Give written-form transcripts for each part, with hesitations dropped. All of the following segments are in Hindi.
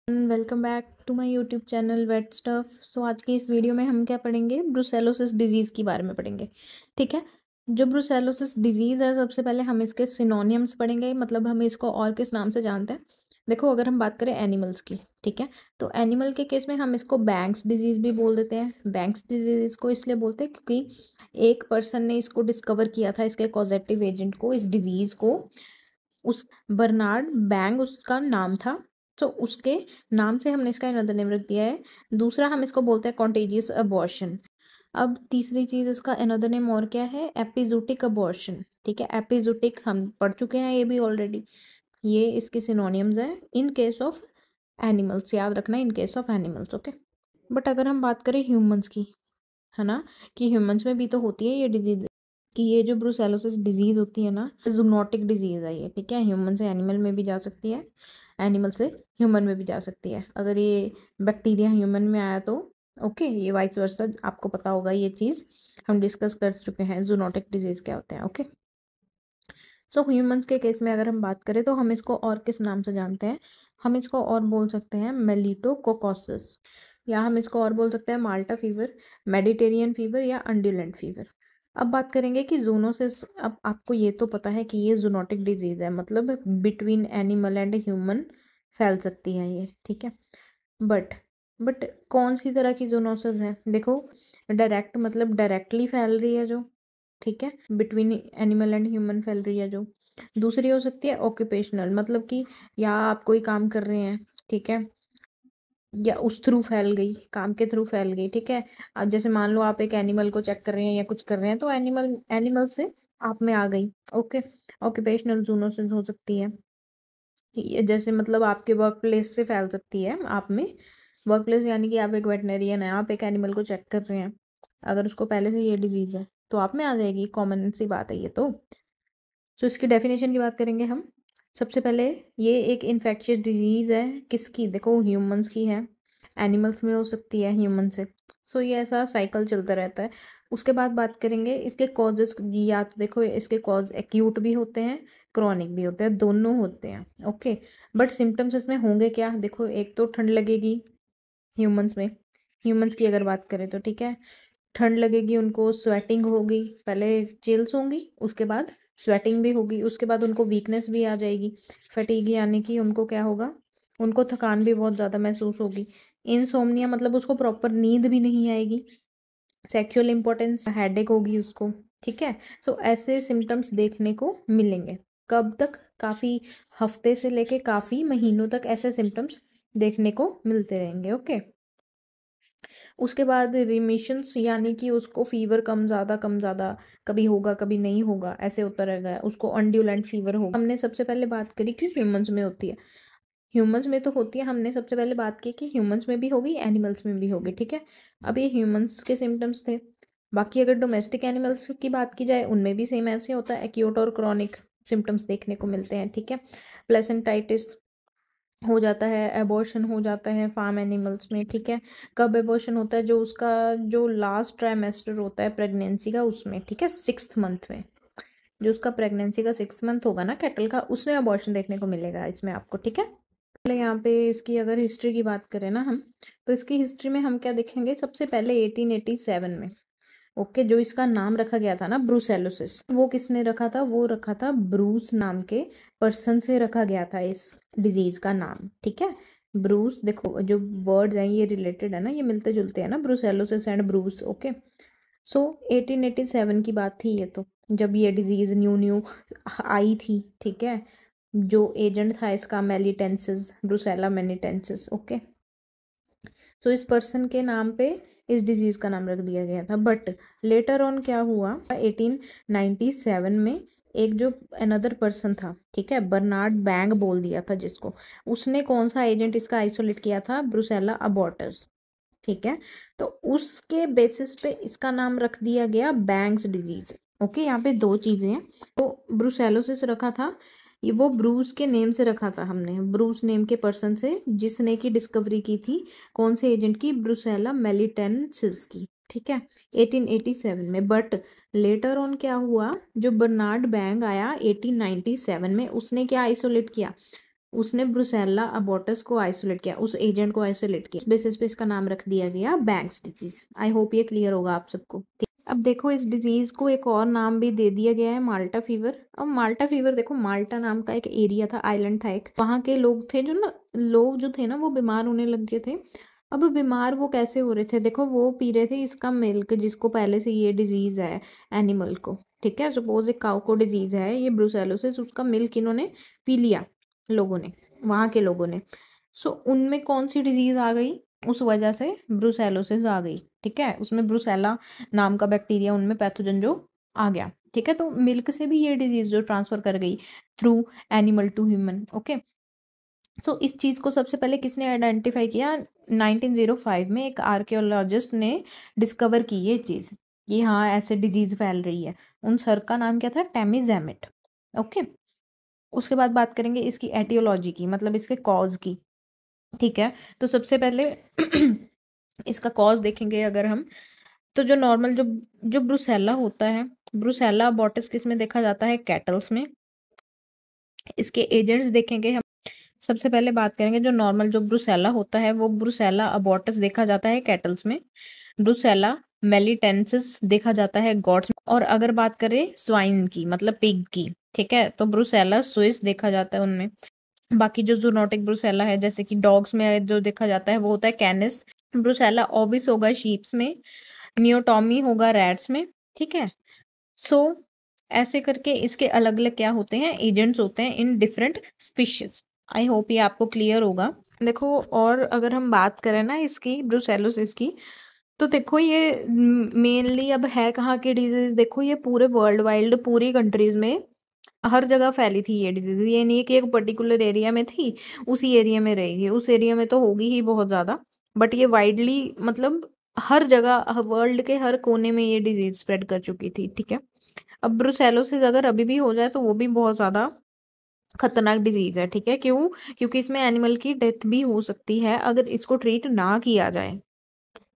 Welcome back to my YouTube channel wet stuff. So आज की इस वीडियो में हम क्या पढ़ेंगे, ब्रुसेलोसिस डिजीज़ के बारे में पढ़ेंगे। ठीक है, जो ब्रुसेलोसिस डिजीज़ है, सबसे पहले हम इसके सिनोनियम्स पढ़ेंगे, मतलब हम इसको और किस नाम से जानते हैं। देखो, अगर हम बात करें एनिमल्स की, ठीक है, तो एनिमल के केस में हम इसको बैंक्स डिजीज़ भी बोल देते हैं। बैंक्स डिजीज़ को इसलिए बोलते हैं क्योंकि एक पर्सन ने इसको डिस्कवर किया था, इसके कॉजेटिव एजेंट को, इस डिजीज़ को। उस बर्नार्ड बैंग उसका नाम था, तो उसके नाम से हमने इसका अनदर नेम रख दिया है। दूसरा, हम इसको बोलते हैं कॉन्टेजियस अबॉर्शन। अब तीसरी चीज़, इसका अनदर नेम और क्या है, एपिजोटिक अबॉर्शन। ठीक है, एपिजोटिक हम पढ़ चुके हैं ये भी ऑलरेडी। ये इसके सिनोनियम्स हैं इन केस ऑफ एनिमल्स, याद रखना, in case of animals. Okay, but अगर हम बात करें ह्यूमंस की, है ना, कि ह्यूमंस में भी तो होती है ये डिजीज, कि ये जो ब्रुसेलोसिस डिजीज़ होती है ना, जूनोटिक डिजीज़ है ये। ठीक है, ह्यूमन से एनिमल में भी जा सकती है, एनिमल से ह्यूमन में भी जा सकती है। अगर ये बैक्टीरिया ह्यूमन में आया तो ओके, ये वाइस वर्सा, आपको पता होगा ये चीज़, हम डिस्कस कर चुके हैं जूनोटिक डिजीज़ क्या होते हैं। ओके, सो ह्यूमंस के केस में अगर हम बात करें तो हम इसको और किस नाम से जानते हैं, हम इसको और बोल सकते हैं मेलिटोकोकोसिस, या हम इसको और बोल सकते हैं माल्टा फीवर, मेडिटेरियन फीवर या अंडुलेंट फीवर। अब बात करेंगे कि जूनोसिस। अब आपको ये तो पता है कि ये जूनोटिक डिजीज़ है, मतलब बिटवीन एनिमल एंड ह्यूमन फैल सकती है ये। ठीक है, बट बट कौन सी तरह की जूनोसिस है, देखो, डायरेक्ट मतलब डायरेक्टली फैल रही है जो, ठीक है, बिटवीन एनिमल एंड ह्यूमन फैल रही है जो। दूसरी हो सकती है ऑक्यूपेशनल, मतलब कि या आप कोई काम कर रहे हैं, ठीक है, या उस थ्रू फैल गई, काम के थ्रू फैल गई। ठीक है, अब जैसे मान लो आप एक एनिमल को चेक कर रहे हैं या कुछ कर रहे हैं, तो एनिमल एनिमल से आप में आ गई। ओके, ऑक्यूपेशनल जूनोसिस हो सकती है ये, जैसे मतलब आपके वर्क प्लेस से फैल सकती है आप में। वर्क प्लेस यानी कि आप एक वेटनेरियन है, आप एक एनिमल को चेक कर रहे हैं, अगर उसको पहले से ये डिजीज़ है तो आप में आ जाएगी, कॉमन सी बात है ये तो। सो इसकी डेफिनेशन की बात करेंगे हम। सबसे पहले, ये एक इन्फेक्शियस डिजीज़ है, किसकी, देखो ह्यूमंस की है, एनिमल्स में हो सकती है ह्यूमन से। सो ये ऐसा साइकिल चलता रहता है। उसके बाद बात करेंगे इसके कॉजेस, या तो देखो इसके कॉज एक्यूट भी होते हैं, क्रॉनिक भी होते हैं, दोनों होते हैं। ओके, बट सिम्टम्स इसमें होंगे क्या, देखो, एक तो ठंड लगेगी ह्यूमंस में, ह्यूमंस की अगर बात करें तो, ठीक है, ठंड लगेगी उनको, स्वेटिंग होगी, पहले चिल्स होंगी, उसके बाद स्वेटिंग भी होगी, उसके बाद उनको वीकनेस भी आ जाएगी, फटीग, यानी कि उनको क्या होगा, उनको थकान भी बहुत ज़्यादा महसूस होगी। इनसोम्निया मतलब उसको प्रॉपर नींद भी नहीं आएगी। सेक्सुअल इंपॉर्टेंस, हेडेक होगी उसको। ठीक है, सो ऐसे सिम्टम्स देखने को मिलेंगे। कब तक, काफ़ी हफ्ते से लेके काफ़ी महीनों तक ऐसे सिम्टम्स देखने को मिलते रहेंगे। ओके, उसके बाद रिमिशंस, यानी कि उसको फीवर कम ज़्यादा कम ज़्यादा, कभी होगा कभी नहीं होगा, ऐसे होता रहेगा, उसको अनड्यूलेंट फीवर होगा। हमने सबसे पहले बात करी कि ह्यूमंस में होती है, ह्यूमंस में तो होती है, हमने सबसे पहले बात की कि ह्यूमंस में भी होगी, एनिमल्स में भी होगी। ठीक है, अब ये ह्यूमंस के सिम्टम्स थे। बाकी अगर डोमेस्टिक एनिमल्स की बात की जाए, उनमें भी सेम ऐसे होता है, एक्यूट और क्रॉनिक सिम्टम्स देखने को मिलते हैं। ठीक है, प्लेसेंटाइटिस हो जाता है, एबॉर्शन हो जाता है फार्म एनिमल्स में। ठीक है, कब एबॉर्शन होता है, जो उसका जो लास्ट ट्राइमेस्टर होता है प्रेगनेंसी का, उसमें। ठीक है, 6th मंथ में, जो उसका प्रेगनेंसी का 6th मंथ होगा ना कैटल का, उसमें अबॉर्शन देखने को मिलेगा इसमें आपको। ठीक है, पहले यहाँ पे इसकी अगर हिस्ट्री की बात करें ना हम, तो इसकी हिस्ट्री में हम क्या देखेंगे, सबसे पहले 1887 में। ओके, जो इसका नाम रखा गया था ना ब्रूसेलोसिस, वो किसने रखा था, वो रखा था ब्रूस नाम के पर्सन से रखा गया था इस डिजीज का नाम। ठीक है, ब्रूस, देखो जो वर्ड्स हैं ये रिलेटेड है ना, ये मिलते जुलते हैं ना, ब्रूसेलोसिस एंड ब्रूस। ओके, सो 1887 की बात थी ये तो, जब ये डिजीज न्यू न्यू आई थी। ठीक है, जो एजेंट था इसका मेलिटेंसिस, ब्रूसेला मेलिटेंसिस। ओके, तो इस पर्सन के नाम पे इस डिजीज़ का नाम रख दिया गया था। बट लेटर ऑन क्या हुआ, 1897 में एक जो अनदर पर्सन था, ठीक है, बर्नार्ड बैंग बोल दिया था जिसको, उसने कौन सा एजेंट इसका आइसोलेट किया था, ब्रुसेला अबॉर्टस। ठीक है, तो उसके बेसिस पे इसका नाम रख दिया गया बैंग्स डिजीज। ओके, यहाँ पे दो चीज़ें हैं, तो ब्रुसेलोसिस रखा था, ये वो ब्रूस के नेम से रखा था हमने, ब्रूस नेम के पर्सन से, जिसने की डिस्कवरी की थी कौन से एजेंट की, ब्रुसेला मेलिटेंसिस की। ठीक है, 1887 में। बट लेटर ऑन क्या हुआ, जो बर्नार्ड बैंग आया 1897 में, उसने क्या आइसोलेट किया, उसने ब्रुसेल्ला अबॉर्टस को आइसोलेट किया, उस एजेंट को आइसोलेट किया, उस बेसिस पे इसका नाम रख दिया गया बैंक्स डिजीज। आई होप ये क्लियर होगा आप सबको। अब देखो इस डिजीज को एक और नाम भी दे दिया गया है, माल्टा फीवर। अब माल्टा फीवर देखो, माल्टा नाम का एक एरिया था, आइलैंड था एक, वहाँ के लोग थे लोग जो थे ना वो बीमार होने लग गए थे। अब बीमार वो कैसे हो रहे थे, देखो वो पी रहे थे इसका मिल्क, जिसको पहले से ये डिजीज है एनिमल को, ठीक है। सपोज एक काउ को डिजीज है ये ब्रुसेलोसिस, उसका मिल्क इन्होंने पी लिया लोगों ने, वहाँ के लोगों ने। सो उनमें कौन सी डिजीज आ गई, उस वजह से ब्रुसेलोसिस आ गई, ठीक है। उसमें ब्रुसेला नाम का बैक्टीरिया उनमें पैथोजन जो आ गया, ठीक है। तो मिल्क से भी ये डिजीज जो ट्रांसफर कर गई through animal to human, okay. So इस चीज़ को सबसे पहले किसने आइडेंटिफाई किया, 1905 में एक आर्कियोलॉजिस्ट ने डिस्कवर की ये चीज़ कि हाँ ऐसे डिजीज फैल रही है। उन सर का नाम क्या था, टैमी जैमेट, ओके। उसके बाद बात करेंगे इसकी एटियोलॉजी की, मतलब इसके कॉज की, ठीक है। तो सबसे पहले इसका कॉज देखेंगे अगर हम, तो जो नॉर्मल जो जो ब्रुसेला होता है, ब्रुसेला अबॉर्टिस किस में देखा जाता है, कैटल्स में। इसके एजेंट्स देखेंगे हम। सबसे पहले बात करेंगे जो नॉर्मल जो ब्रुसेला होता है वो ब्रुसेला अबॉर्टिस देखा जाता है कैटल्स में। ब्रुसेला मेलिटेंसिस देखा जाता है गॉट्स में। और अगर बात करें स्वाइन की, मतलब पिग की, ठीक है, तो ब्रुसेला स्विस देखा जाता है उनमें। बाकी जो जूनोटिक ब्रुसेला है, जैसे कि डॉग्स में जो देखा जाता है वो होता है कैनिस। ब्रुसेला ओविस होगा शीप्स में, नियोटॉमी होगा रैट्स में, ठीक है। सो ऐसे करके इसके अलग अलग क्या होते हैं, एजेंट्स होते हैं in different species. I hope ये आपको क्लियर होगा। देखो और अगर हम बात करें ना इसकी ब्रुसेलोसिस की, तो देखो ये मेनली अब है कहाँ की डिजीज, देखो ये पूरे वर्ल्ड वाइड पूरी कंट्रीज में हर जगह फैली थी ये डिजीज। ये नहीं है कि एक पर्टिकुलर एरिया में थी उसी एरिया में रहेगी, उस एरिया में तो होगी ही बहुत ज़्यादा, बट ये वाइडली मतलब हर जगह वर्ल्ड के हर कोने में ये डिजीज स्प्रेड कर चुकी थी, ठीक है। अब ब्रुसेलोसिस अगर अभी भी हो जाए तो वो भी बहुत ज़्यादा खतरनाक डिजीज है, ठीक है। क्यों, क्योंकि इसमें एनिमल की डेथ भी हो सकती है अगर इसको ट्रीट ना किया जाए।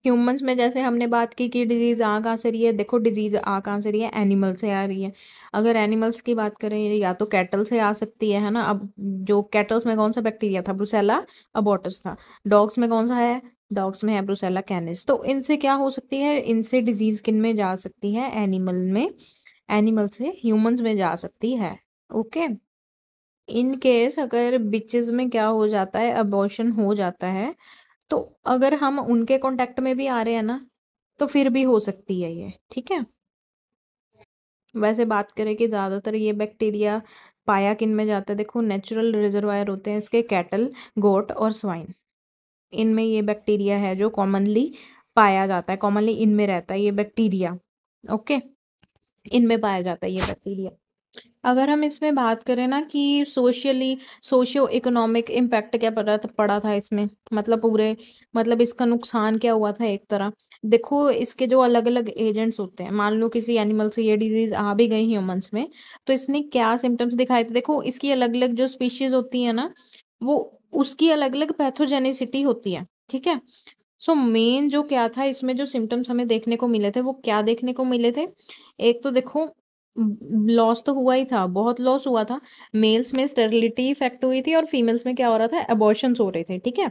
ह्यूमंस में जैसे हमने बात की कि डिजीज आ कहाँ से रही है, देखो डिजीज आ कहाँ से रही है, एनिमल से आ रही है। अगर एनिमल्स की बात करें या तो कैटल से आ सकती है ना। अब जो कैटल्स में कौन सा बैक्टीरिया था, ब्रुसेला अबॉर्टस था। डॉग्स में कौन सा है, डॉग्स में है ब्रुसेला कैनिस। तो इनसे क्या हो सकती है, इनसे डिजीज किन में जा सकती है, एनिमल में, एनिमल से ह्यूमंस में जा सकती है, ओके। इन केस अगर बिचेस में क्या हो जाता है, अबॉर्शन हो जाता है, तो अगर हम उनके कांटेक्ट में भी आ रहे हैं ना तो फिर भी हो सकती है ये, ठीक है। वैसे बात करें कि ज़्यादातर ये बैक्टीरिया पाया किन में जाता है, देखो नेचुरल रिजर्वायर होते हैं इसके कैटल, गोट और स्वाइन। इनमें ये बैक्टीरिया है जो कॉमनली पाया जाता है, कॉमनली इनमें रहता है ये बैक्टीरिया, ओके। इनमें पाया जाता है ये बैक्टीरिया। अगर हम इसमें बात करें ना कि सोशियो इकोनॉमिक इम्पैक्ट क्या पड़ा था इसमें, मतलब पूरे, मतलब इसका नुकसान क्या हुआ था एक तरह। देखो इसके जो अलग अलग एजेंट्स होते हैं, मान लो किसी एनिमल से ये डिजीज आ भी गई ह्यूमंस में, तो इसने क्या सिम्टम्स दिखाए थे, देखो इसकी अलग अलग जो स्पीशीज होती है ना, वो उसकी अलग अलग पैथोजेनिसिटी होती है, ठीक है। सो मेन जो क्या था इसमें, जो सिम्टम्स हमें देखने को मिले थे वो क्या देखने को मिले थे। एक तो देखो लॉस तो हुआ ही था, बहुत लॉस हुआ था। मेल्स में स्टेरिलिटी इफेक्ट हुई थी और फीमेल्स में क्या हो रहा था, अबॉर्शंस हो रहे थे, ठीक है।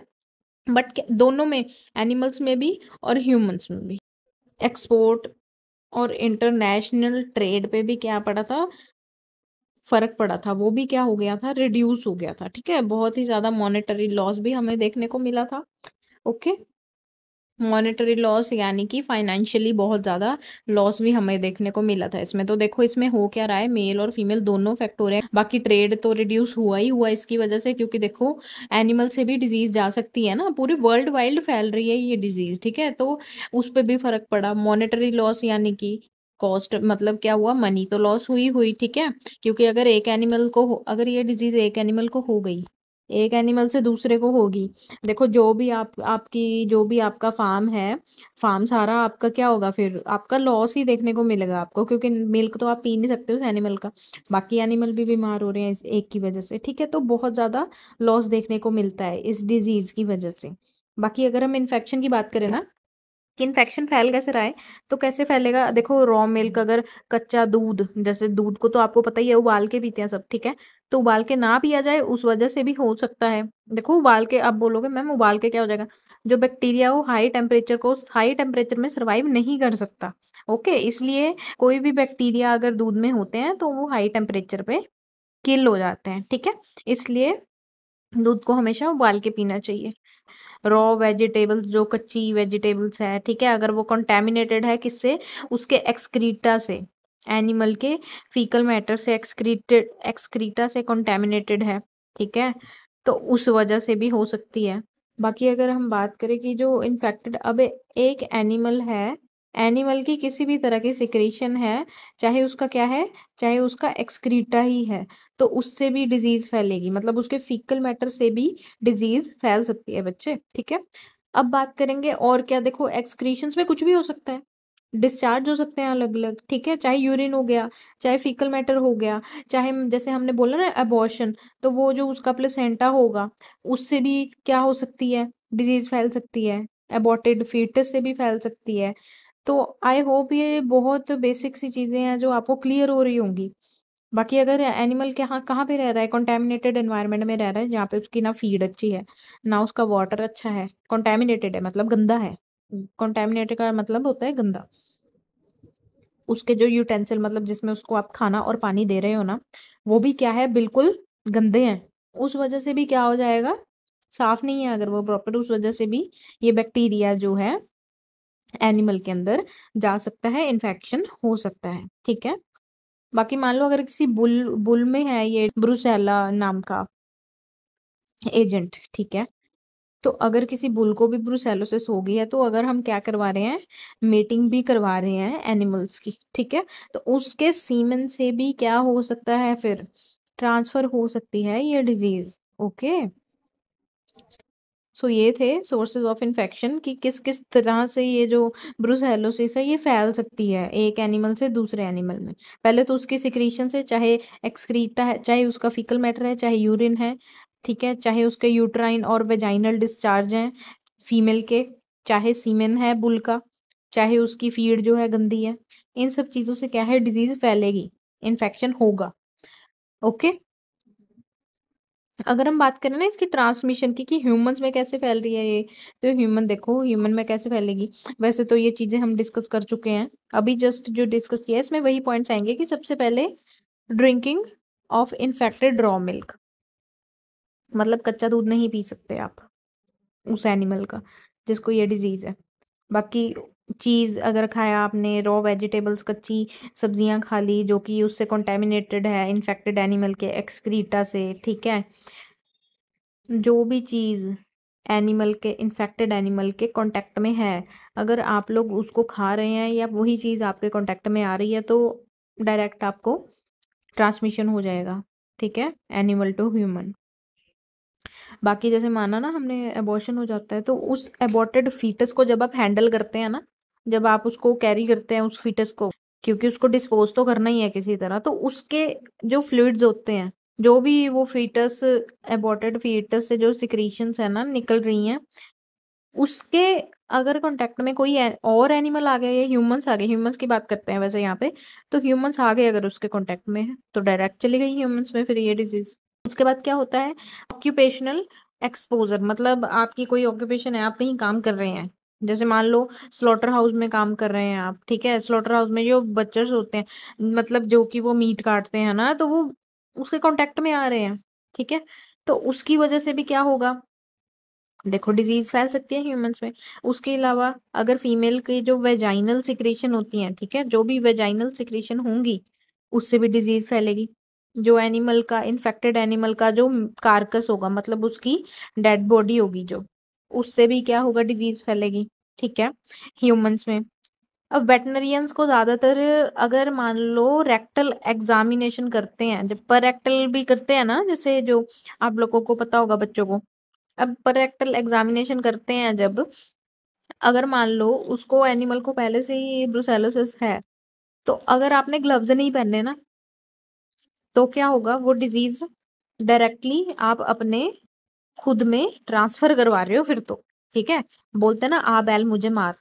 बट दोनों में, एनिमल्स में भी और ह्यूमंस में भी। एक्सपोर्ट और इंटरनेशनल ट्रेड पे भी क्या पड़ा था, फर्क पड़ा था, वो भी क्या हो गया था, रिड्यूस हो गया था, ठीक है। बहुत ही ज्यादा मॉनेटरी लॉस भी हमें देखने को मिला था, ओके। मॉनेटरी लॉस यानी कि फाइनेंशियली बहुत ज़्यादा लॉस भी हमें देखने को मिला था इसमें। तो देखो इसमें हो क्या रहा है, मेल और फीमेल दोनों इफेक्ट हो रहे हैं। बाकी ट्रेड तो रिड्यूस हुआ ही हुआ इसकी वजह से, क्योंकि देखो एनिमल से भी डिजीज जा सकती है ना, पूरी वर्ल्ड वाइड फैल रही है ये डिजीज, ठीक है। तो उस पर भी फर्क पड़ा। मॉनेटरी लॉस यानी कि कॉस्ट, मतलब क्या हुआ, मनी तो लॉस हुई हुई, ठीक है। क्योंकि अगर एक एनिमल को अगर ये डिजीज एक एनिमल को हो गई, एक एनिमल से दूसरे को होगी, देखो जो भी आपकी जो भी आपका फार्म है, फार्म सारा आपका क्या होगा, फिर आपका लॉस ही देखने को मिलेगा आपको, क्योंकि मिल्क तो आप पी नहीं सकते उस एनिमल का। बाकी एनिमल भी बीमार हो रहे हैं इस एक की वजह से, ठीक है। तो बहुत ज़्यादा लॉस देखने को मिलता है इस डिजीज़ की वजह से। बाकी अगर हम इन्फेक्शन की बात करें ना, कि इन्फेक्शन फैल कैसे रहा है। तो कैसे फैलेगा, देखो रॉ मिल्क, अगर कच्चा दूध, जैसे दूध को तो आपको पता ही है उबाल के पीते हैं सब, ठीक है, तो उबाल के ना पिया जाए उस वजह से भी हो सकता है। देखो उबाल के, आप बोलोगे मैम उबाल के क्या हो जाएगा, जो बैक्टीरिया वो हाई टेम्परेचर में सर्वाइव नहीं कर सकता। ओके, इसलिए कोई भी बैक्टीरिया अगर दूध में होते हैं तो वो हाई टेम्परेचर पे किल हो जाते हैं, ठीक है। इसलिए दूध को हमेशा उबाल के पीना चाहिए। रॉ वेजिटेबल्स, जो कच्ची वेजिटेबल्स है, ठीक है, अगर वो कंटेमिनेटेड है किससे, उसके एक्सक्रीटा से, एनिमल के फीकल मैटर से, एक्सक्रीटा से कंटेमिनेटेड है, ठीक है, तो उस वजह से भी हो सकती है। बाकी अगर हम बात करें कि जो इन्फेक्टेड, अब एक एनिमल है, एनिमल की किसी भी तरह की सिक्रेशन है, चाहे उसका क्या है, चाहे उसका एक्सक्रीटा ही है, तो उससे भी डिजीज फैलेगी, मतलब उसके फीकल मैटर से भी डिजीज फैल सकती है बच्चे, ठीक है। अब बात करेंगे और क्या, देखो एक्सक्रीशंस में कुछ भी हो सकता है, डिस्चार्ज हो सकते हैं अलग अलग, ठीक है, चाहे यूरिन हो गया, चाहे फीकल मैटर हो गया, चाहे जैसे हमने बोला ना अबॉर्शन, तो वो जो उसका प्लेसेंटा होगा उससे भी क्या हो सकती है, डिजीज फैल सकती है, एबॉर्टेड फीटस से भी फैल सकती है। तो आई होप ये बहुत बेसिक सी चीजें हैं जो आपको क्लियर हो रही होंगी। बाकी अगर एनिमल के यहाँ कहाँ पे रह रहा है, कंटेमिनेटेड एनवायरनमेंट में रह रहा है, जहाँ पे उसकी ना फीड अच्छी है, ना उसका वाटर अच्छा है, कंटेमिनेटेड है मतलब गंदा है, कंटेमिनेटेड का मतलब होता है गंदा, उसके जो यूटेंसिल मतलब जिसमें उसको आप खाना और पानी दे रहे हो ना, वो भी क्या है, बिल्कुल गंदे हैं, उस वजह से भी क्या हो जाएगा, साफ नहीं है अगर वो प्रॉपर, उस वजह से भी ये बैक्टीरिया जो है एनिमल के अंदर जा सकता है, इन्फेक्शन हो सकता है, ठीक है। बाकी मान लो अगर किसी बुल बुल में है ये ब्रुसेला नाम का एजेंट, ठीक है, तो अगर किसी बुल को भी ब्रुसेलोसिस हो गई है, तो अगर हम क्या करवा रहे हैं, मेटिंग भी करवा रहे हैं एनिमल्स की, ठीक है, तो उसके सीमेन से भी क्या हो सकता है, फिर ट्रांसफर हो सकती है ये डिजीज। ओके, सो ये थे सोर्सेज ऑफ इन्फेक्शन कि किस किस तरह से ये जो ब्रुसेलोसिस है ये फैल सकती है एक एनिमल से दूसरे एनिमल में। पहले तो उसकी सिक्रीशन से, चाहे एक्सक्रीटा है, चाहे उसका फीकल मैटर है, चाहे यूरिन है, ठीक है, चाहे उसके यूट्राइन और वेजाइनल डिस्चार्ज हैं फीमेल के, चाहे सीमेन है बुल का, चाहे उसकी फीड जो है गंदी है, इन सब चीजों से क्या है, डिजीज फैलेगी, इन्फेक्शन होगा। ओके, अगर हम बात करें ना इसकी ट्रांसमिशन की कि ह्यूमंस में कैसे फैल रही है ये, तो ह्यूमन देखो ह्यूमन में कैसे फैलेगी, वैसे तो ये चीजें हम डिस्कस कर चुके हैं, अभी जस्ट जो डिस्कस किया है इसमें वही पॉइंट्स आएंगे कि सबसे पहले drinking of infected raw milk, मतलब कच्चा दूध नहीं पी सकते आप उस एनिमल का जिसको ये डिजीज है। बाकी चीज अगर खाया आपने, रॉ वेजिटेबल्स, कच्ची सब्जियां खा ली जो कि उससे कंटेमिनेटेड है इन्फेक्टेड एनिमल के एक्सक्रीटा से, ठीक है, जो भी चीज एनिमल के, इन्फेक्टेड एनिमल के कांटेक्ट में है, अगर आप लोग उसको खा रहे हैं या वही चीज आपके कांटेक्ट में आ रही है, तो डायरेक्ट आपको ट्रांसमिशन हो जाएगा, ठीक है, एनिमल टू ह्यूमन। बाकी जैसे माना ना हमने अबॉर्शन हो जाता है, तो उस अबॉर्टेड फीटस को जब आप हैंडल करते हैं ना, जब आप उसको कैरी करते हैं उस फीटस को, क्योंकि उसको डिस्पोज तो करना ही है किसी तरह, तो उसके जो फ्लूइड्स होते हैं, जो भी वो फीटस, अबॉर्टेड फीटस से जो सिक्रीशंस है ना निकल रही हैं, उसके अगर कांटेक्ट में कोई और एनिमल आ गया या ह्यूमंस आ गए, ह्यूमंस की बात करते हैं वैसे यहाँ पे, तो ह्यूमंस आ गए अगर उसके कांटेक्ट में है, तो डायरेक्ट चली गई ह्यूमंस में फिर ये डिजीज। उसके बाद क्या होता है, ऑक्यूपेशनल एक्सपोजर, मतलब आपकी कोई ऑक्यूपेशन है, आप कहीं काम कर रहे हैं, जैसे मान लो स्लॉटर हाउस में काम कर रहे हैं आप, ठीक है, स्लॉटर हाउस में जो बचर्स होते हैं, मतलब जो कि वो मीट काटते हैं ना, तो वो उसके कांटेक्ट में आ रहे हैं, ठीक है, तो उसकी वजह से भी क्या होगा, देखो डिजीज फैल सकती है ह्यूमंस में। उसके अलावा अगर फीमेल की जो वेजाइनल सिक्रेशन होती है, ठीक है, जो भी वेजाइनल सिक्रेशन होंगी उससे भी डिजीज फैलेगी। जो एनिमल का, इन्फेक्टेड एनिमल का जो कार्कस होगा, मतलब उसकी डेड बॉडी होगी जो, उससे भी क्या होगा, डिजीज फैलेगी, ठीक है, ह्यूमंस में। अब वेटनरियंस को ज्यादातर, अगर मान लो रेक्टल एग्जामिनेशन करते हैं, जब पर रेक्टल भी करते हैं ना, जैसे जो आप लोगों को पता होगा बच्चों को, अब पर रेक्टल एग्जामिनेशन करते हैं जब, अगर मान लो उसको एनिमल को पहले से ही ब्रुसेलोसिस है, तो अगर आपने ग्लव्स नहीं पहने ना, तो क्या होगा, वो डिजीज डायरेक्टली आप अपने खुद में ट्रांसफर करवा रहे हो फिर तो, ठीक है, बोलते हैं ना आ बैल मुझे मार,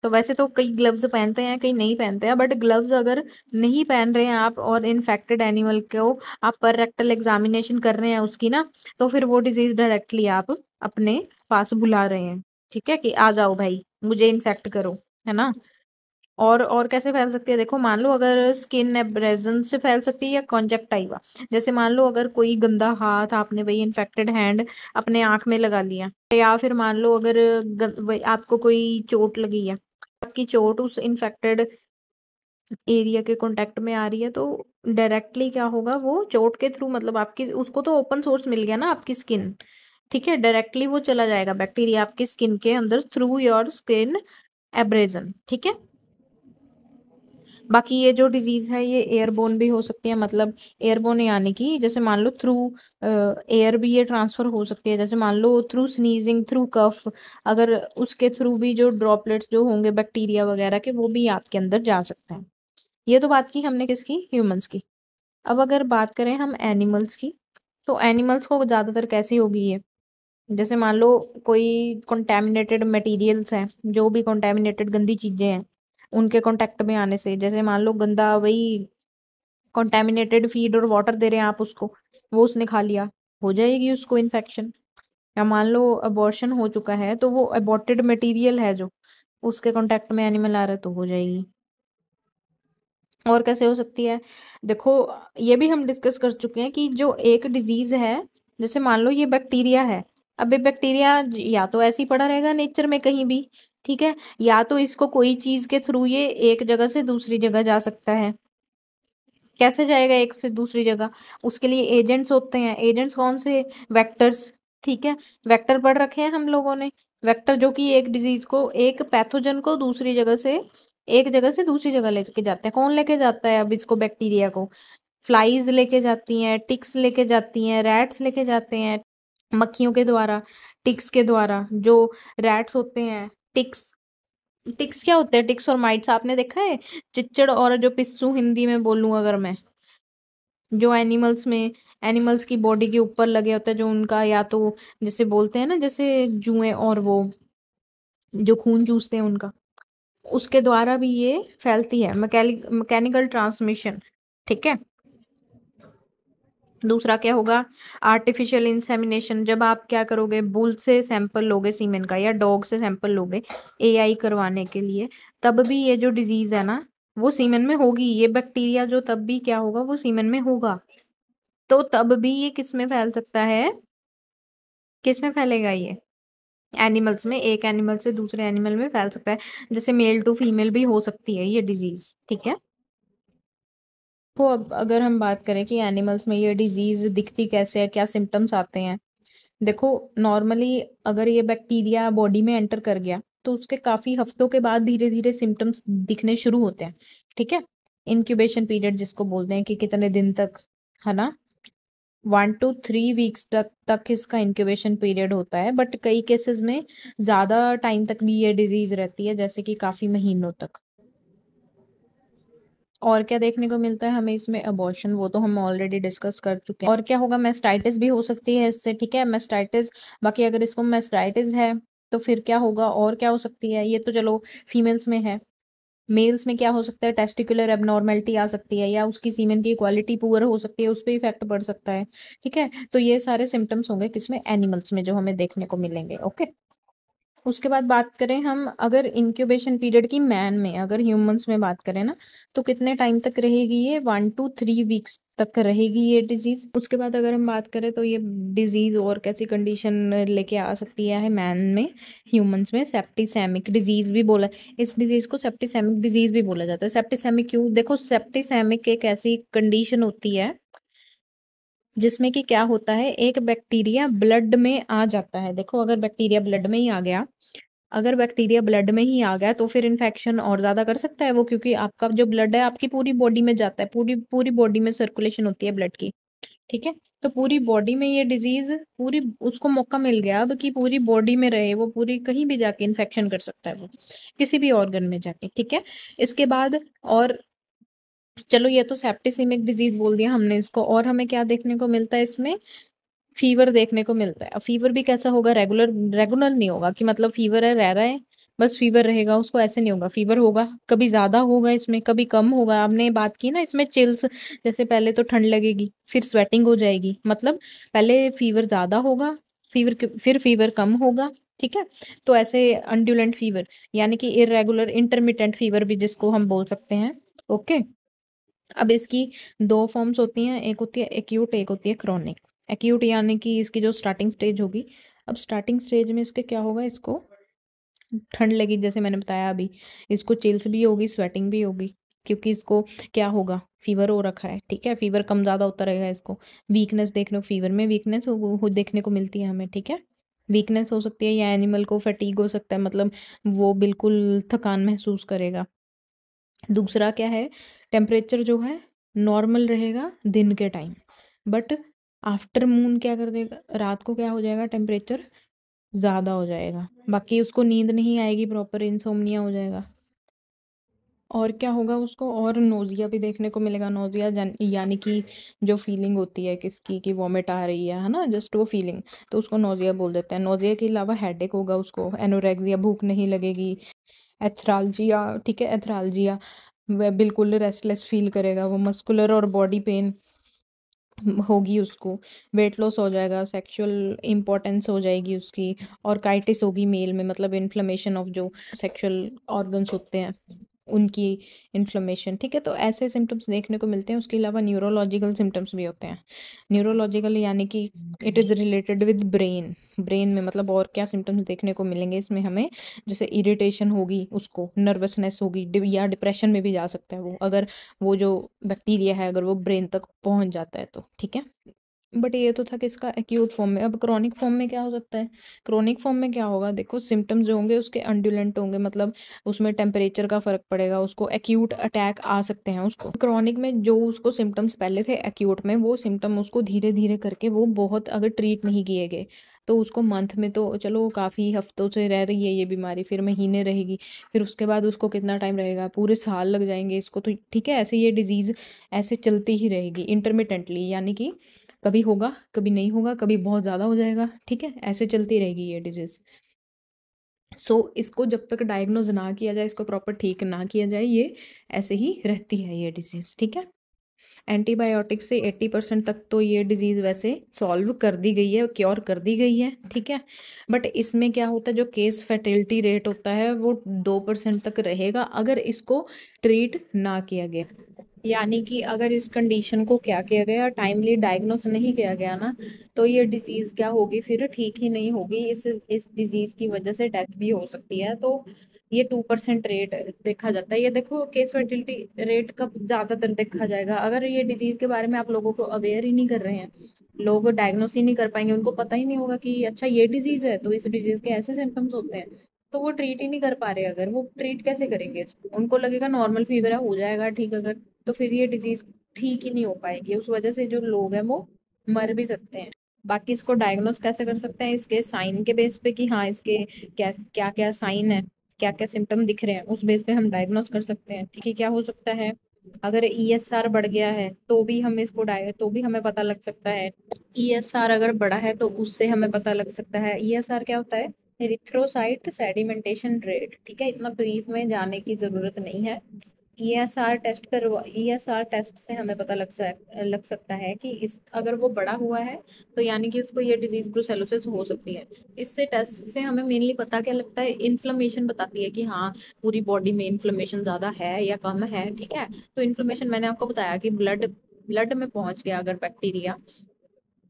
तो वैसे तो कई ग्लव्स पहनते हैं, कई नहीं पहनते हैं, बट ग्लव्स अगर नहीं पहन रहे हैं आप और इन्फेक्टेड एनिमल को आप पर रेक्टल एग्जामिनेशन कर रहे हैं उसकी ना, तो फिर वो डिजीज डायरेक्टली आप अपने पास बुला रहे हैं। ठीक है, कि आ जाओ भाई मुझे इन्फेक्ट करो, है ना। और कैसे फैल सकती है, देखो मान लो अगर स्किन एब्रेजन से फैल सकती है या कॉन्जेक्टाइवा। जैसे मान लो अगर कोई गंदा हाथ आपने वही इन्फेक्टेड हैंड अपने आंख में लगा लिया, या फिर मान लो अगर आपको कोई चोट लगी है, आपकी चोट उस इन्फेक्टेड एरिया के कांटेक्ट में आ रही है, तो डायरेक्टली क्या होगा, वो चोट के थ्रू, मतलब आपकी उसको तो ओपन सोर्स मिल गया ना आपकी स्किन। ठीक है, डायरेक्टली वो चला जाएगा बैक्टीरिया आपकी स्किन के अंदर थ्रू योर स्किन एब्रेजन। ठीक है, बाकी ये जो डिजीज है ये एयरबोन भी हो सकती है, मतलब एयरबोन यानी कि जैसे मान लो थ्रू एयर भी ये ट्रांसफर हो सकती है, जैसे मान लो थ्रू स्नीजिंग, थ्रू कफ, अगर उसके थ्रू भी जो ड्रॉपलेट्स जो होंगे बैक्टीरिया वगैरह के, वो भी आपके अंदर जा सकते हैं। ये तो बात की हमने किसकी, ह्यूमंस की। अब अगर बात करें हम एनिमल्स की, तो एनिमल्स को ज्यादातर कैसी होगी ये, जैसे मान लो कोई कंटेमिनेटेड मटेरियल्स हैं, जो भी कंटेमिनेटेड गंदी चीजें हैं, उनके कांटेक्ट में आने से, जैसे मान लो गंदा वही कंटेमिनेटेड फीड और वाटर दे रहे हैं आप उसको, वो उसने खा लिया, हो जाएगी उसको इन्फेक्शन। या मान लो अबॉर्शन हो चुका है, तो वो अबॉर्टेड मटेरियल है जो उसके कांटेक्ट में एनिमल आ रहा है, तो हो जाएगी। और कैसे हो सकती है, देखो ये भी हम डिस्कस कर चुके हैं कि जो एक डिजीज है, जैसे मान लो ये बैक्टीरिया है, अब ये बैक्टीरिया या तो ऐसे ही पड़ा रहेगा नेचर में कहीं भी, ठीक है, या तो इसको कोई चीज के थ्रू ये एक जगह से दूसरी जगह जा सकता है। कैसे जाएगा एक से दूसरी जगह, उसके लिए एजेंट्स होते हैं। एजेंट्स कौन से, वेक्टर्स। ठीक है, वेक्टर पढ़ रखे हैं हम लोगों ने, वेक्टर जो कि एक डिजीज को, एक पैथोजन को दूसरी जगह से, एक जगह से दूसरी जगह लेके जाते हैं। कौन लेके जाता है अब इसको, बैक्टीरिया को फ्लाइज लेके जाती हैं, टिक्स लेके जाती हैं, रैट्स लेके जाते हैं, मक्खियों के द्वारा, टिक्स के द्वारा। जो रैट्स होते हैं, टिक्स, टिक्स क्या होते हैं, टिक्स और माइट्स आपने देखा है, चिच्चड़ और जो पिस्सू हिंदी में बोलूं अगर मैं, जो एनिमल्स में, एनिमल्स की बॉडी के ऊपर लगे होते हैं, जो उनका या तो जैसे बोलते हैं ना, जैसे जुएं और वो जो खून चूसते हैं उनका, उसके द्वारा भी ये फैलती है, मैकेनिकल ट्रांसमिशन। ठीक है, दूसरा क्या होगा, आर्टिफिशियल इंसेमिनेशन। जब आप क्या करोगे, बुल से सैंपल लोगे सीमेन का, या डॉग से सैंपल लोगे एआई करवाने के लिए, तब भी ये जो डिजीज है ना, वो सीमेन में होगी। ये बैक्टीरिया जो तब भी क्या होगा, वो सीमेन में होगा। तो तब भी ये किस में फैल सकता है, किस में फैलेगा ये, एनिमल्स में, एक एनिमल से दूसरे एनिमल में फैल सकता है। जैसे मेल टू फीमेल भी हो सकती है ये डिजीज। ठीक है, तो अब अगर हम बात करें कि एनिमल्स में ये डिजीज दिखती कैसे है, क्या सिम्टम्स आते हैं, देखो नॉर्मली अगर ये बैक्टीरिया बॉडी में एंटर कर गया, तो उसके काफी हफ्तों के बाद धीरे धीरे सिम्टम्स दिखने शुरू होते हैं। ठीक है, इंक्यूबेशन पीरियड जिसको बोलते हैं, कि कितने दिन तक, है ना, 1 to 3 वीक्स तक इसका इंक्यूबेशन पीरियड होता है, बट कई केसेस में ज्यादा टाइम तक भी ये डिजीज रहती है, जैसे कि काफी महीनों तक। और क्या देखने को मिलता है हमें इसमें, अबॉर्शन, वो तो हम ऑलरेडी डिस्कस कर चुके हैं। और क्या होगा, मेस्टाइटिस भी हो सकती है इससे। ठीक है, मेस्टाइटिस, बाकी अगर इसको मेस्टाइटिस है तो फिर क्या होगा, और क्या हो सकती है, ये तो चलो फीमेल्स में है। मेल्स में क्या हो सकता है, टेस्टिकुलर एबनॉर्मेलिटी आ सकती है, या उसकी सीमेन की क्वालिटी पुअर हो सकती है, उस पर इफेक्ट पड़ सकता है। ठीक है, तो ये सारे सिम्टम्स होंगे किसमें, एनिमल्स में, जो हमें देखने को मिलेंगे। ओके, उसके बाद बात करें हम अगर इंक्यूबेशन पीरियड की मैन में, अगर ह्यूमंस में बात करें ना, तो कितने टाइम तक रहेगी ये, 1 to 3 वीक्स तक रहेगी ये डिजीज। उसके बाद अगर हम बात करें तो ये डिजीज और कैसी कंडीशन लेके आ सकती है मैन में, ह्यूमंस में, सेप्टिसेमिक डिजीज भी बोला, इस डिजीज को सेप्टिसेमिक डिजीज भी बोला जाता है। सेप्टिसेमिक क्यों, देखो सेप्टिसेमिक एक ऐसी कंडीशन होती है जिसमें कि क्या होता है, एक बैक्टीरिया ब्लड में आ जाता है। देखो अगर बैक्टीरिया ब्लड में ही आ गया, अगर बैक्टीरिया ब्लड में ही आ गया तो फिर इन्फेक्शन और ज्यादा कर सकता है वो, क्योंकि आपका जो ब्लड है आपकी पूरी बॉडी में जाता है, पूरी पूरी बॉडी में सर्कुलेशन होती है ब्लड की। ठीक है, तो पूरी बॉडी में ये डिजीज, पूरी उसको मौका मिल गया अब कि पूरी बॉडी में रहे वो, पूरी कहीं भी जाके इन्फेक्शन कर सकता है वो, किसी भी ऑर्गन में जाके। ठीक है, इसके बाद और चलो ये तो सेप्टिसिमिक डिजीज बोल दिया हमने इसको, और हमें क्या देखने को मिलता है इसमें, फीवर देखने को मिलता है। अब फीवर भी कैसा होगा, रेगुलर रेगुलर नहीं होगा कि मतलब फीवर है, रह रहा है, बस फीवर रहेगा उसको, ऐसे नहीं होगा। फीवर होगा, कभी ज़्यादा होगा इसमें, कभी कम होगा। आपने बात की ना इसमें चिल्स, जैसे पहले तो ठंड लगेगी, फिर स्वेटिंग हो जाएगी, मतलब पहले फीवर ज़्यादा होगा, फिर फीवर कम होगा, ठीक है। तो ऐसे अनड्यूलेंट फीवर, यानी कि इरेगुलर इंटरमिटेंट फीवर भी जिसको हम बोल सकते हैं। ओके। अब इसकी दो फॉर्म्स होती हैं, एक होती है एक्यूट, एक होती है क्रॉनिक। एक्यूट यानी कि इसकी जो स्टार्टिंग स्टेज होगी, अब स्टार्टिंग स्टेज में इसके क्या होगा, इसको ठंड लगी जैसे मैंने बताया अभी, इसको चिल्स भी होगी, स्वेटिंग भी होगी, क्योंकि इसको क्या होगा, फीवर हो रखा है, ठीक है। फीवर कम ज़्यादा होता रहेगा इसको। वीकनेस देखने को, फीवर में वीकनेस देखने को मिलती है हमें, ठीक है। वीकनेस हो सकती है, या एनिमल को फटीग हो सकता है, मतलब वो बिल्कुल थकान महसूस करेगा। दूसरा क्या है, टेम्परेचर जो है नॉर्मल रहेगा दिन के टाइम, बट आफ्टर मून क्या कर देगा, रात को क्या हो जाएगा, टेम्परेचर ज़्यादा हो जाएगा, बाकी उसको नींद नहीं आएगी प्रॉपर, इंसोम्निया हो जाएगा। और क्या होगा उसको, और नोज़िया भी देखने को मिलेगा। नोज़िया यानी कि जो फीलिंग होती है किसकी, कि वॉमिट आ रही है ना, जस्ट वो फीलिंग, तो उसको नोज़िया बोल देते हैं। नोज़िया के अलावा हेडेक होगा उसको, एनोरेक्सिया, भूख नहीं लगेगी, एथरालजिया, ठीक है, एथरालजिया, वह बिल्कुल रेस्टलेस फील करेगा वो, मस्कुलर और बॉडी पेन होगी उसको, वेट लॉस हो जाएगा, सेक्सुअल इम्पोर्टेंस हो जाएगी उसकी, और काइटिस होगी मेल में, मतलब इन्फ्लेमेशन ऑफ जो सेक्सुअल ऑर्गन्स होते हैं उनकी इन्फ्लेमेशन, ठीक है। तो ऐसे सिम्टम्स देखने को मिलते हैं। उसके अलावा न्यूरोलॉजिकल सिम्टम्स भी होते हैं। न्यूरोलॉजिकल यानी कि it is related with brain, brain में मतलब और क्या सिम्टम्स देखने को मिलेंगे इसमें हमें, जैसे इरिटेशन होगी उसको, नर्वसनेस होगी, या डिप्रेशन में भी जा सकता है वो, अगर वो जो बैक्टीरिया है अगर वो ब्रेन तक पहुंच जाता है तो, ठीक है। बट ये तो था कि इसका एक्यूट फॉर्म में। अब क्रॉनिक फॉर्म में क्या हो सकता है, क्रॉनिक फॉर्म में क्या होगा, देखो सिम्टम्स जो होंगे उसके अनड्यूलेंट होंगे, मतलब उसमें टेम्परेचर का फर्क पड़ेगा, उसको एक्यूट अटैक आ सकते हैं उसको। क्रॉनिक में जो उसको सिम्टम्स पहले थे एक्यूट में, वो सिम्टम उसको धीरे धीरे करके, वो बहुत अगर ट्रीट नहीं किए गए तो उसको मंथ में तो चलो काफ़ी हफ्तों से रह रही है ये बीमारी, फिर महीने रहेगी, फिर उसके बाद उसको कितना टाइम रहेगा, पूरे साल लग जाएंगे इसको, तो ठीक है। ऐसे ये डिजीज़ ऐसे चलती ही रहेगी इंटरमिटेंटली, यानी कि कभी होगा कभी नहीं होगा, कभी बहुत ज़्यादा हो जाएगा, ठीक है, ऐसे चलती रहेगी ये डिजीज़। सो इसको जब तक डायग्नोज ना किया जाए, इसको प्रॉपर ठीक ना किया जाए, ये ऐसे ही रहती है ये डिजीज़, ठीक है। एंटीबायोटिक से 80% तक तो ये डिजीज़ वैसे सॉल्व कर दी गई है, क्योर कर दी गई है, ठीक है। बट इसमें क्या होता है, जो केस फर्टिलिटी रेट होता है वो 2% तक रहेगा अगर इसको ट्रीट ना किया गया। यानी कि अगर इस कंडीशन को क्या किया गया, टाइमली डायग्नोस नहीं किया गया ना, तो ये डिजीज़ क्या होगी, फिर ठीक ही नहीं होगी, इस डिजीज़ की वजह से डेथ भी हो सकती है। तो ये 2% रेट देखा जाता है। ये देखो केस फर्टिलिटी रेट कब ज़्यादातर देखा जाएगा, अगर ये डिजीज़ के बारे में आप लोगों को अवेयर ही नहीं कर रहे हैं, लोग डायग्नोस ही नहीं कर पाएंगे, उनको पता ही नहीं होगा कि अच्छा ये डिजीज़ है, तो इस डिजीज़ के ऐसे सिम्टम्स होते हैं, तो वो ट्रीट ही नहीं कर पा रहे। अगर वो ट्रीट कैसे करेंगे इसको? उनको लगेगा नॉर्मल फीवर है, हो जाएगा ठीक, अगर तो फिर ये डिजीज ठीक ही नहीं हो पाएगी, उस वजह से जो लोग हैं वो मर भी सकते हैं। बाकी इसको डायग्नोस कैसे कर सकते हैं, इसके साइन के बेस पे, कि हाँ इसके क्या क्या क्या साइन है, क्या क्या सिम्टम दिख रहे हैं, उस बेस पे हम डायग्नोस कर सकते हैं, ठीक है। क्या हो सकता है, अगर ईएसआर बढ़ गया है तो भी हम इसको तो भी हमें पता लग सकता है। ईएसआर अगर बढ़ा है तो उससे हमें पता लग सकता है। ईएसआर क्या होता है, एरिथ्रोसाइट सेडिमेंटेशन रेट, ठीक है, इतना ब्रीफ में जाने की जरूरत नहीं है। ईएसआर टेस्ट से हमें पता लग सकता है कि इस अगर वो बड़ा हुआ है तो यानी कि उसको ये डिजीज ब्रुसेलोसिस हो सकती है। इससे टेस्ट से हमें मेनली पता क्या लगता है, इन्फ्लेमेशन बताती है कि हाँ पूरी बॉडी में इन्फ्लेमेशन ज़्यादा है या कम है, ठीक है। तो इन्फ्लेमेशन मैंने आपको बताया कि ब्लड ब्लड में पहुंच गया अगर बैक्टीरिया,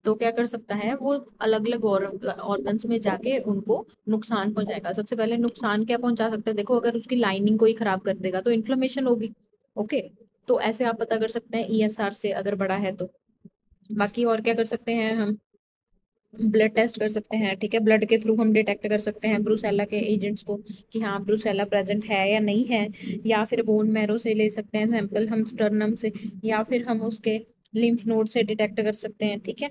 तो क्या कर सकता है वो, अलग अलग ऑर्गन्स में जाके उनको नुकसान पहुंचाएगा। सबसे पहले नुकसान क्या पहुंचा सकता है, देखो अगर उसकी लाइनिंग कोई खराब कर देगा तो इन्फ्लेमेशन होगी। ओके। तो ऐसे आप पता कर सकते हैं ईएसआर से अगर बड़ा है तो। बाकी और क्या कर सकते हैं हम, ब्लड टेस्ट कर सकते हैं, ठीक है। ब्लड के थ्रू हम डिटेक्ट कर सकते हैं ब्रूसेला के एजेंट्स को, कि हाँ ब्रूसेला प्रेजेंट है या नहीं है। या फिर बोन मैरो से ले सकते हैं सैंपल हम, स्टर्नम से, या फिर हम उसके लिम्फ नोड से डिटेक्ट कर सकते हैं, ठीक है।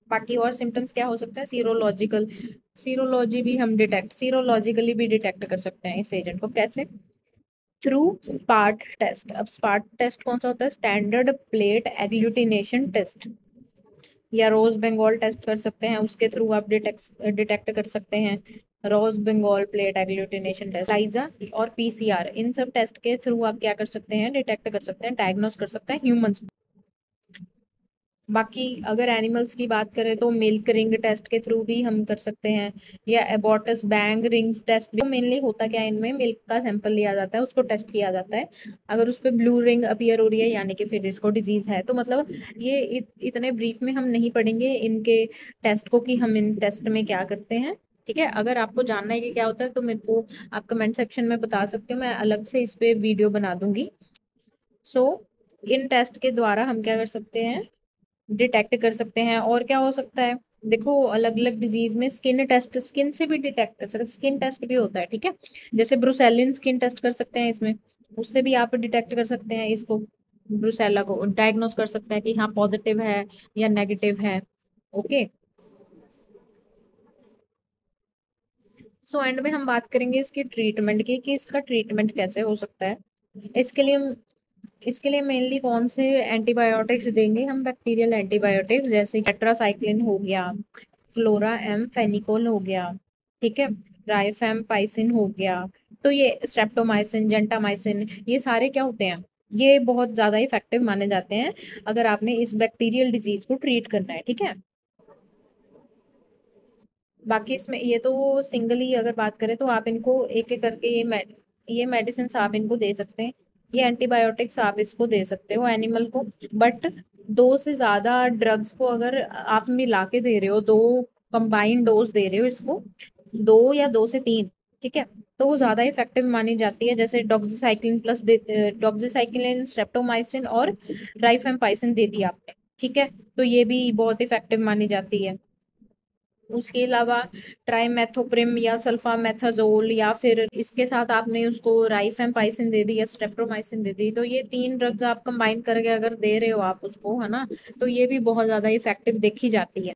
बाकी और सिम्टम्स क्या हो सकता है, सीरोलॉजिकल, सीरोलॉजिकली भी डिटेक्ट कर सकते हैं इस एजेंट को, कैसे, थ्रू स्पार्ट टेस्ट। अब स्पार्ट टेस्ट कौन सा होता है, स्टैंडर्ड प्लेट एग्लूटिनेशन टेस्ट, या रोज बंगाल टेस्ट कर सकते हैं, उसके थ्रू आप डिटेक्ट कर सकते हैं। रोज बंगाल प्लेट एग्लूटिनेशन टेस्ट, लाइजा और पीसीआर, इन सब टेस्ट के थ्रू आप क्या कर सकते हैं, डिटेक्ट कर सकते हैं, डायग्नोस कर सकते हैं ह्यूमंस। बाकी अगर एनिमल्स की बात करें तो मिल्क रिंग टेस्ट के थ्रू भी हम कर सकते हैं, या एबॉर्टस बैंग रिंग्स टेस्ट भी। मेनली होता क्या है, इनमें मिल्क का सैंपल लिया जाता है, उसको टेस्ट किया जाता है, अगर उस पर ब्लू रिंग अपीयर हो रही है यानी कि फिर इसको डिजीज है। तो मतलब ये इतने ब्रीफ में हम नहीं पढ़ेंगे इनके टेस्ट को कि हम इन टेस्ट में क्या करते हैं। ठीक है, अगर आपको जानना है कि क्या होता है तो मेरे को आप कमेंट सेक्शन में बता सकते हो, मैं अलग से इस पे वीडियो बना दूंगी। सो इन टेस्ट के द्वारा हम क्या कर सकते हैं, डिटेक्ट कर सकते हैं। और क्या हो सकता है, देखो अलग अलग डिजीज में स्किन टेस्ट, स्किन से भी डिटेक्ट कर सकते हैं, स्किन टेस्ट भी होता है। ठीक है, जैसे ब्रुसेलिन स्किन टेस्ट कर सकते हैं इसमें, उससे भी आप डिटेक्ट कर सकते हैं इसको, ब्रुसेला को डायग्नोस कर सकते हैं कि हाँ पॉजिटिव है या नेगेटिव है। ओके, सो एंड में हम बात करेंगे इसकी ट्रीटमेंट की, कि इसका ट्रीटमेंट कैसे हो सकता है। इसके लिए इसके लिए मेनली कौन से एंटीबायोटिक्स देंगे हम, बैक्टीरियल एंटीबायोटिक्स, जैसे टेट्रासाइक्लिन हो गया, क्लोरा एम फेनिकोल हो गया, ठीक है, राइफेम पाइसिन हो गया। तो ये स्ट्रेप्टोमाइसिन, जेंटामाइसिन, ये सारे क्या होते हैं, ये बहुत ज्यादा इफेक्टिव माने जाते हैं अगर आपने इस बैक्टीरियल डिजीज को ट्रीट करना है। ठीक है, बाकी इसमें ये तो सिंगली अगर बात करें तो आप इनको एक एक करके ये मेडिसिन आप इनको दे सकते हैं, ये एंटीबायोटिक्स आप इसको दे सकते हो एनिमल को। बट दो से ज्यादा ड्रग्स को अगर आप मिला के दे रहे हो, दो कंबाइंड डोज दे रहे हो इसको, दो या दो से तीन, ठीक है, तो वो ज्यादा इफेक्टिव मानी जाती है। जैसे डॉक्सीसाइक्लिन प्लस डॉक्सीसाइक्लिन, स्ट्रेप्टोमाइसिन और राइफेम्पाइसिन दे दिया आपने, ठीक है, तो ये भी बहुत इफेक्टिव मानी जाती है। उसके अलावा ट्राइमेथोप्रिम या सल्फामेथाजोल, या फिर इसके साथ आपने उसको राइफेम्पाइसिन दे दी या स्ट्रेप्टोमाइसिन दे दी, तो ये तीन ड्रग्स आप कंबाइन करके अगर दे रहे हो आप उसको, है ना, तो ये भी बहुत ज्यादा इफेक्टिव देखी जाती है।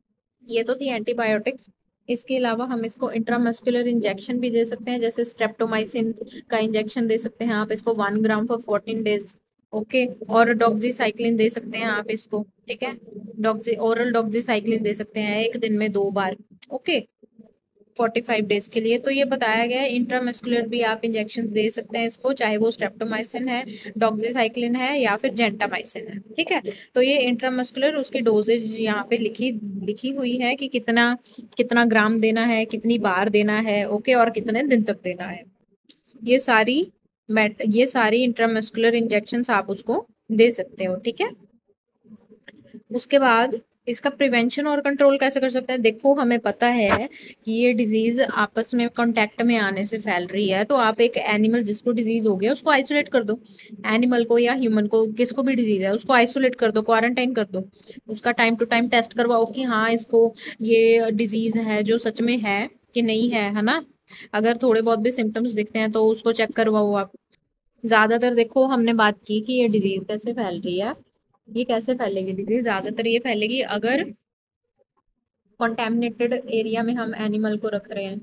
ये तो थी एंटीबायोटिक्स। इसके अलावा हम इसको इंट्रामस्कुलर इंजेक्शन भी दे सकते हैं, जैसे स्ट्रेप्टोमाइसिन का इंजेक्शन दे सकते हैं आप इसको 1 ग्राम फॉर 14 डेज। ओके, और डॉक्सीसाइक्लिन दे सकते हैं आप इसको, ठीक है, ओरल डॉक्सीसाइक्लिन दे सकते हैं एक दिन में 2 बार। ओके, 45 डेज के लिए। तो ये बताया गया है, इंट्रामस्कुलर भी आप इंजेक्शन दे सकते हैं इसको, चाहे वो स्ट्रेप्टोमाइसिन है, डॉक्सीसाइक्लिन है, या फिर जेंटामाइसिन है। ठीक है, तो ये इंट्रामस्कुलर, उसकी डोजेज यहाँ पे लिखी लिखी हुई है कि कितना कितना ग्राम देना है, कितनी बार देना है, ओके, और कितने दिन तक देना है। ये सारी ये सारी इंट्रामस्कुलर इंजेक्शन आप उसको दे सकते हो। ठीक है, उसके बाद इसका प्रिवेंशन और कंट्रोल कैसे कर सकते हैं। देखो हमें पता है कि ये डिजीज आपस में कांटेक्ट में आने से फैल रही है, तो आप एक एनिमल जिसको डिजीज हो गया उसको आइसोलेट कर दो, एनिमल को या ह्यूमन को, किसको भी डिजीज है उसको आइसोलेट कर दो, क्वारंटाइन कर दो, उसका टाइम टू टाइम टेस्ट करवाओ कि हाँ इसको ये डिजीज है जो सच में है कि नहीं है ना। अगर थोड़े बहुत भी सिम्टम्स दिखते हैं तो उसको चेक करवाओ आप। ज्यादातर देखो हमने बात की कि ये डिजीज कैसे फैल रही है, ये कैसे फैलेगी डिजीज, ज्यादातर ये फैलेगी अगर कॉन्टेमिनेटेड एरिया में हम एनिमल को रख रहे हैं,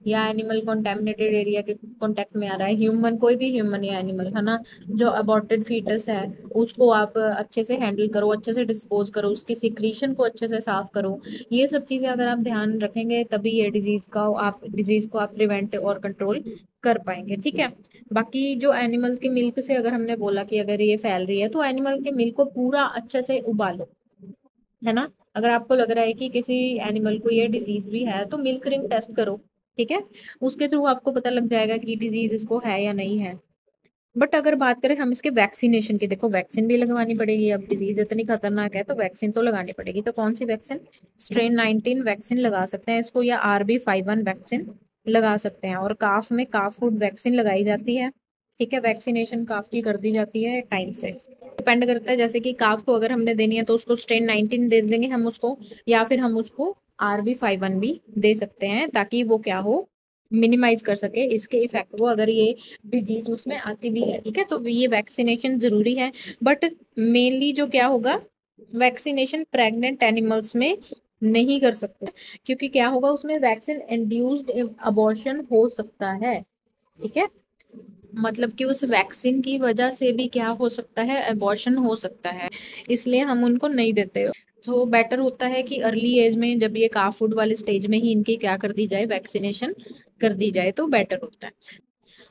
या एनिमल कॉन्टेमिनेटेड एरिया के कांटेक्ट में आ रहा है, ह्यूमन, कोई भी ह्यूमन या एनिमल, है ना, जो अबॉर्टेड फीटस है उसको आप अच्छे से हैंडल करो, अच्छे से डिस्पोज करो, उसकी सिक्रीशन को अच्छे से साफ करो। ये सब चीजें अगर आप ध्यान रखेंगे तभी ये डिजीज को आप प्रिवेंट और कंट्रोल कर पाएंगे। ठीक है, बाकी जो एनिमल के मिल्क से, अगर हमने बोला कि अगर ये फैल रही है तो एनिमल के मिल्क को पूरा अच्छे से उबालो, है ना। अगर आपको लग रहा है कि किसी एनिमल को ये डिजीज भी है तो मिल्क रिंग टेस्ट करो, ठीक है, उसके थ्रू आपको पता लग जाएगा कि डिजीज इसको है या नहीं है। बट अगर बात करें हम इसके वैक्सीनेशन की, देखो वैक्सीन भी लगवानी पड़ेगी, अब डिजीज इतनी खतरनाक है तो वैक्सीन तो लगानी पड़ेगी। तो कौन सी वैक्सीन, स्ट्रेन 19 वैक्सीन लगा सकते हैं इसको, या RB51 वैक्सीन लगा सकते हैं। और काफ में काफ फूड वैक्सीन लगाई जाती है, ठीक है, वैक्सीनेशन काफ की कर दी जाती है टाइम से। डिपेंड करता है, जैसे कि काफ को अगर हमने देनी है तो उसको स्ट्रेन 19 दे देंगे हम उसको, या फिर हम उसको RB51 भी दे सकते हैं, ताकि वो क्या हो, मिनिमाइज कर सके इसके इफेक्ट को, अगर ये डिजीज उसमें आती भी है। ठीक है, तो ये वैक्सीनेशन जरूरी है। बट मेनली जो क्या होगा, वैक्सीनेशन प्रेग्नेंट एनिमल्स में नहीं कर सकते, क्योंकि क्या होगा उसमें वैक्सीन इंड्यूस्ड अबॉर्शन हो सकता है। ठीक है, मतलब कि उस वैक्सीन की वजह से भी क्या हो सकता है, अबॉर्शन हो सकता है, इसलिए हम उनको नहीं देते। तो बेटर होता है कि अर्ली एज में, जब ये काफ फूड वाले स्टेज में ही इनकी क्या कर दी जाए, वैक्सीनेशन कर दी जाए तो बेटर होता है।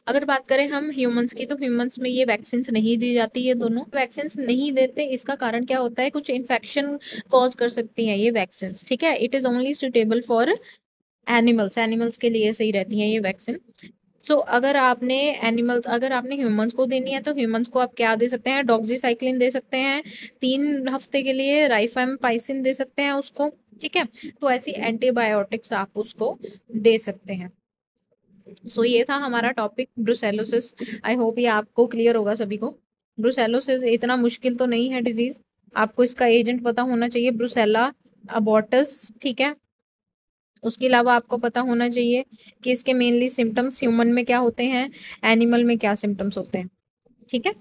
अगर बात करें हम ह्यूमंस की, तो ह्यूमंस में ये वैक्सीन नहीं दी जाती, ये दोनों वैक्सीन नहीं देते। इसका कारण क्या होता है, कुछ इन्फेक्शन कॉज कर सकती हैं ये वैक्सीन, ठीक है। It is only suitable for animals, animals के लिए सही रहती हैं ये वैक्सीन। सो अगर आपने ह्यूमंस को देनी है, तो ह्यूमंस को आप क्या दे सकते हैं, डॉक्सीसाइक्लिन दे सकते हैं 3 हफ्ते के लिए, राइफाइमाइसिन दे सकते हैं उसको, ठीक है। तो ऐसी एंटीबायोटिक्स आप उसको दे सकते हैं। सो ये था हमारा टॉपिक ब्रुसेलोसिस। आई होप ये आपको क्लियर होगा सभी को। ब्रुसेलोसिस इतना मुश्किल तो नहीं है डिजीज, आपको इसका एजेंट पता होना चाहिए, ब्रुसेला अबॉर्टस, ठीक है। उसके अलावा आपको पता होना चाहिए कि इसके मेनली सिम्टम्स ह्यूमन में क्या होते हैं, एनिमल में क्या सिम्टम्स होते हैं, ठीक है।